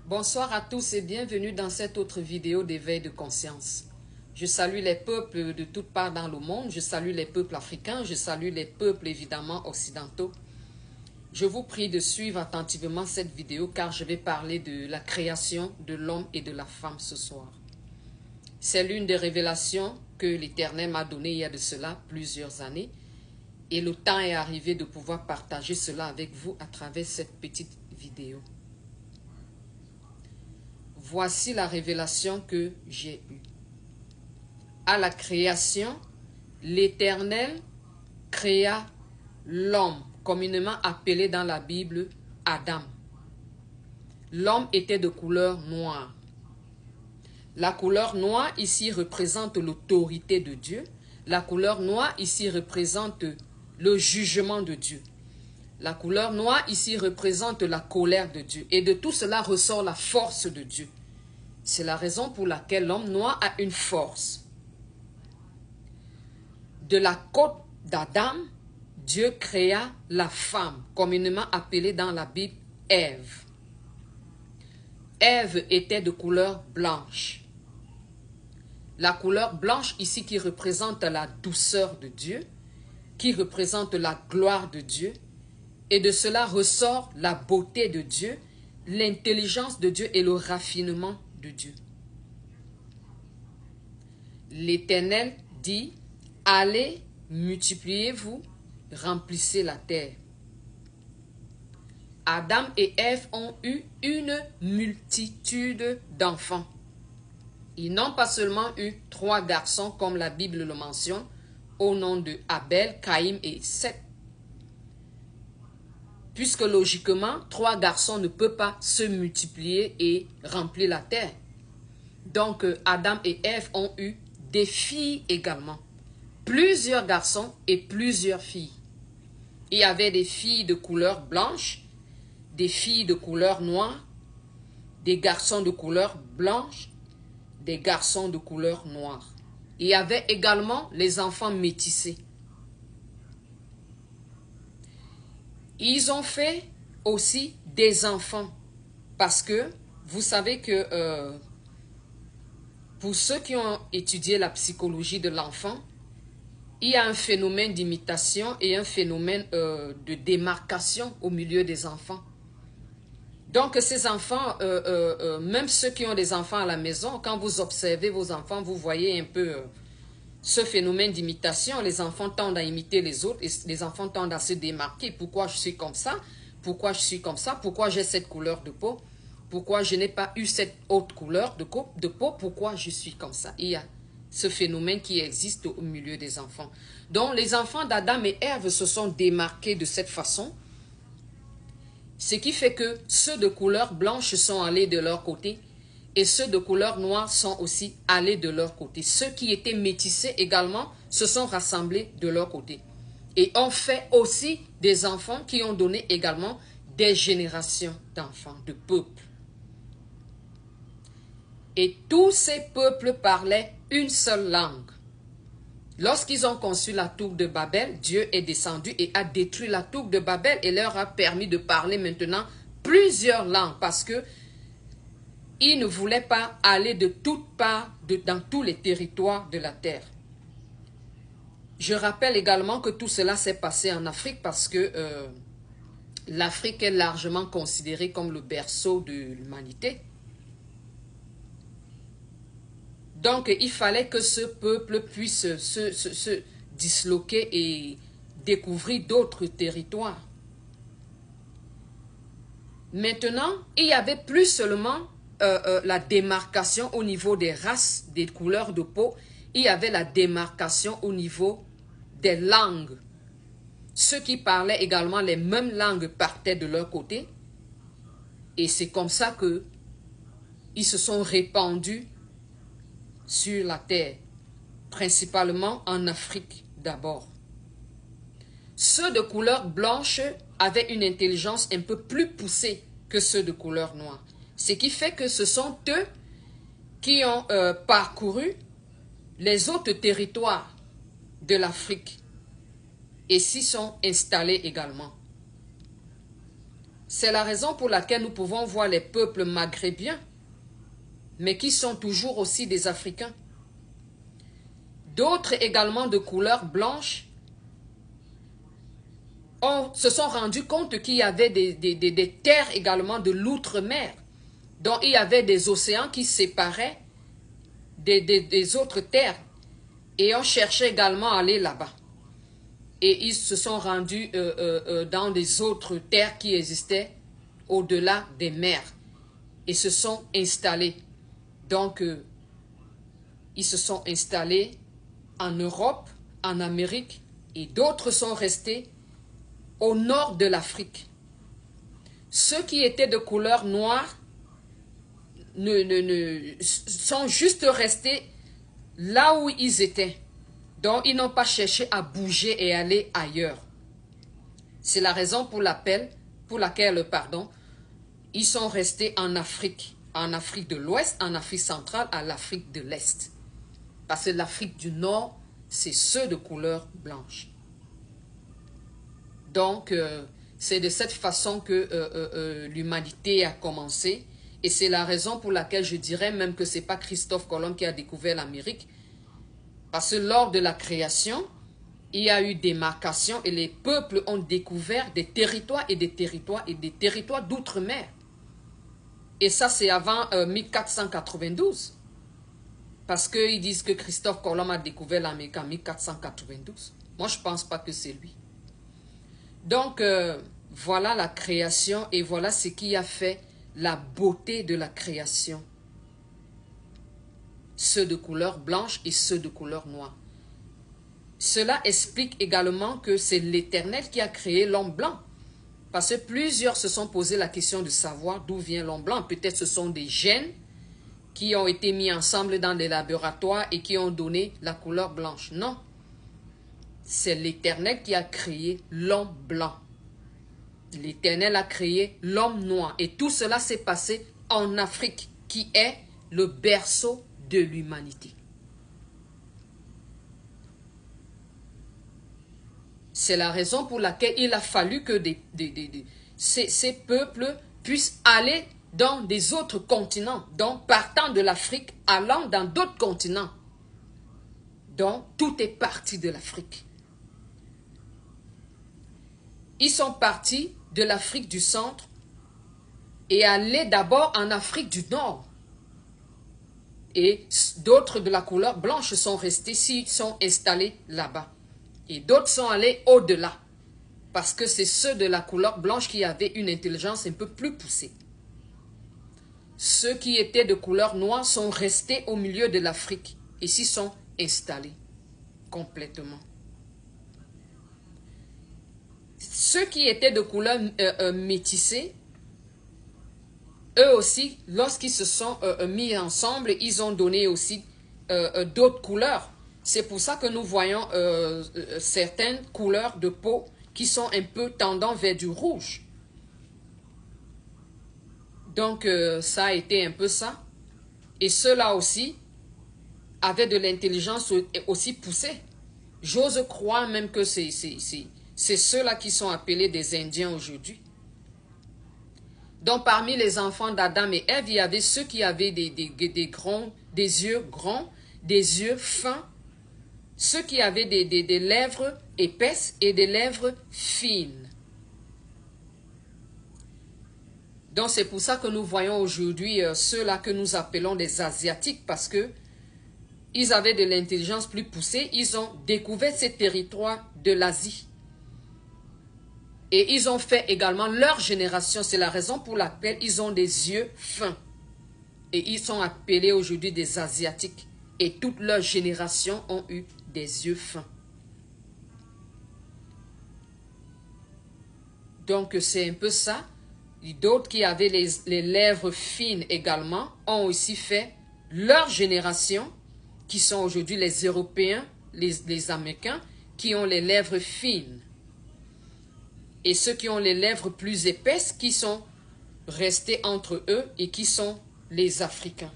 Bonsoir à tous et bienvenue dans cette autre vidéo d'éveil de conscience. Je salue les peuples de toutes parts dans le monde, je salue les peuples africains, je salue les peuples évidemment occidentaux. Je vous prie de suivre attentivement cette vidéo car je vais parler de la création de l'homme et de la femme ce soir. C'est l'une des révélations que l'Éternel m'a donnée il y a de cela plusieurs années et le temps est arrivé de pouvoir partager cela avec vous à travers cette petite vidéo. Voici la révélation que j'ai eue. À la création, l'Éternel créa l'homme, communément appelé dans la Bible Adam. L'homme était de couleur noire. La couleur noire ici représente l'autorité de Dieu. La couleur noire ici représente le jugement de Dieu. La couleur noire ici représente la colère de Dieu. Et de tout cela ressort la force de Dieu. C'est la raison pour laquelle l'homme noir a une force. De la côte d'Adam, Dieu créa la femme, communément appelée dans la Bible Ève. Ève était de couleur blanche. La couleur blanche ici qui représente la douceur de Dieu, qui représente la gloire de Dieu, et de cela ressort la beauté de Dieu, l'intelligence de Dieu et le raffinement de Dieu. L'Éternel dit, allez, multipliez-vous, remplissez la terre. Adam et Ève ont eu une multitude d'enfants. Ils n'ont pas seulement eu 3 garçons comme la Bible le mentionne, au nom de Abel, Caïn et Seth. Puisque logiquement, 3 garçons ne peuvent pas se multiplier et remplir la terre. Donc Adam et Ève ont eu des filles également. Plusieurs garçons et plusieurs filles. Il y avait des filles de couleur blanche, des filles de couleur noire, des garçons de couleur blanche, des garçons de couleur noire. Il y avait également les enfants métissés. Ils ont fait aussi des enfants parce que vous savez que pour ceux qui ont étudié la psychologie de l'enfant, il y a un phénomène d'imitation et un phénomène de démarcation au milieu des enfants. Donc ces enfants, même ceux qui ont des enfants à la maison, quand vous observez vos enfants, vous voyez un peu ce phénomène d'imitation. Les enfants tendent à imiter les autres et les enfants tendent à se démarquer. Pourquoi je suis comme ça? Pourquoi je suis comme ça? Pourquoi j'ai cette couleur de peau? Pourquoi je n'ai pas eu cette autre couleur de peau? Pourquoi je suis comme ça? Il y a ce phénomène qui existe au milieu des enfants. Donc les enfants d'Adam et Ève se sont démarqués de cette façon. Ce qui fait que ceux de couleur blanche sont allés de leur côté et ceux de couleur noire sont aussi allés de leur côté. Ceux qui étaient métissés également se sont rassemblés de leur côté. Et ont fait aussi des enfants qui ont donné également des générations d'enfants, de peuples. Et tous ces peuples parlaient une seule langue. Lorsqu'ils ont conçu la tour de Babel, Dieu est descendu et a détruit la tour de Babel et leur a permis de parler maintenant plusieurs langues parce que ils ne voulaient pas aller de toutes parts dans tous les territoires de la terre. Je rappelle également que tout cela s'est passé en Afrique parce que l'Afrique est largement considérée comme le berceau de l'humanité. Donc, il fallait que ce peuple puisse se disloquer et découvrir d'autres territoires. Maintenant, il n'y avait plus seulement la démarcation au niveau des races, des couleurs de peau. Il y avait la démarcation au niveau des langues. Ceux qui parlaient également les mêmes langues partaient de leur côté. Et c'est comme ça qu'ils se sont répandus sur la terre, principalement en Afrique d'abord. Ceux de couleur blanche avaient une intelligence un peu plus poussée que ceux de couleur noire. Ce qui fait que ce sont eux qui ont parcouru les autres territoires de l'Afrique et s'y sont installés également. C'est la raison pour laquelle nous pouvons voir les peuples maghrébiens, mais qui sont toujours aussi des Africains. D'autres également de couleur blanche se sont rendus compte qu'il y avait des terres également de l'outre-mer, dont il y avait des océans qui séparaient des autres terres, et on cherchait également à aller là-bas. Et ils se sont rendus dans des autres terres qui existaient au-delà des mers, et se sont installés. Donc, ils se sont installés en Europe, en Amérique, et d'autres sont restés au nord de l'Afrique. Ceux qui étaient de couleur noire sont juste restés là où ils étaient. Donc, ils n'ont pas cherché à bouger et aller ailleurs. C'est la raison pour laquelle, ils sont restés en Afrique de l'Ouest, en Afrique centrale, à l'Afrique de l'Est. Parce que l'Afrique du Nord, c'est ceux de couleur blanche. Donc, c'est de cette façon que l'humanité a commencé. Et c'est la raison pour laquelle je dirais même que ce n'est pas Christophe Colomb qui a découvert l'Amérique. Parce que lors de la création, il y a eu des démarcation et les peuples ont découvert des territoires et des territoires et des territoires d'outre-mer. Et ça, c'est avant 1492. Parce qu'ils disent que Christophe Colomb a découvert l'Amérique en 1492. Moi, je ne pense pas que c'est lui. Donc, voilà la création et voilà ce qui a fait la beauté de la création. Ceux de couleur blanche et ceux de couleur noire. Cela explique également que c'est l'Éternel qui a créé l'homme blanc. Parce que plusieurs se sont posé la question de savoir d'où vient l'homme blanc. Peut-être ce sont des gènes qui ont été mis ensemble dans des laboratoires et qui ont donné la couleur blanche. Non. C'est l'Éternel qui a créé l'homme blanc. L'Éternel a créé l'homme noir. Et tout cela s'est passé en Afrique, qui est le berceau de l'humanité. C'est la raison pour laquelle il a fallu que ces peuples puissent aller dans des autres continents. Donc, partant de l'Afrique, allant dans d'autres continents. Donc, tout est parti de l'Afrique. Ils sont partis de l'Afrique du centre et allaient d'abord en Afrique du Nord. Et d'autres de la couleur blanche sont restés, sont installés là-bas. Et d'autres sont allés au-delà. Parce que c'est ceux de la couleur blanche qui avaient une intelligence un peu plus poussée. Ceux qui étaient de couleur noire sont restés au milieu de l'Afrique et s'y sont installés complètement. Ceux qui étaient de couleur métissée, eux aussi, lorsqu'ils se sont mis ensemble, ils ont donné aussi d'autres couleurs. C'est pour ça que nous voyons certaines couleurs de peau qui sont un peu tendant vers du rouge. Donc, ça a été un peu ça. Et ceux-là aussi avaient de l'intelligence aussi poussée. J'ose croire même que c'est ceux-là qui sont appelés des Indiens aujourd'hui. Donc, parmi les enfants d'Adam et Ève, il y avait ceux qui avaient des yeux grands, des yeux fins, ceux qui avaient des lèvres épaisses et des lèvres fines. Donc, c'est pour ça que nous voyons aujourd'hui ceux-là que nous appelons des Asiatiques, parce que ils avaient de l'intelligence plus poussée. Ils ont découvert ces territoires de l'Asie. Et ils ont fait également leur génération. C'est la raison pour laquelle ils ont des yeux fins. Et ils sont appelés aujourd'hui des Asiatiques. Et toute leur génération ont eu des yeux fins. Donc c'est un peu ça. D'autres qui avaient les lèvres fines également ont aussi fait leur génération, qui sont aujourd'hui les Européens, les Américains, qui ont les lèvres fines. Et ceux qui ont les lèvres plus épaisses, qui sont restés entre eux et qui sont les Africains.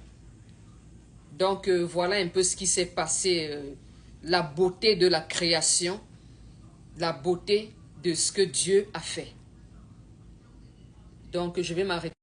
Donc voilà un peu ce qui s'est passé, la beauté de la création, la beauté de ce que Dieu a fait. Donc, je vais m'arrêter.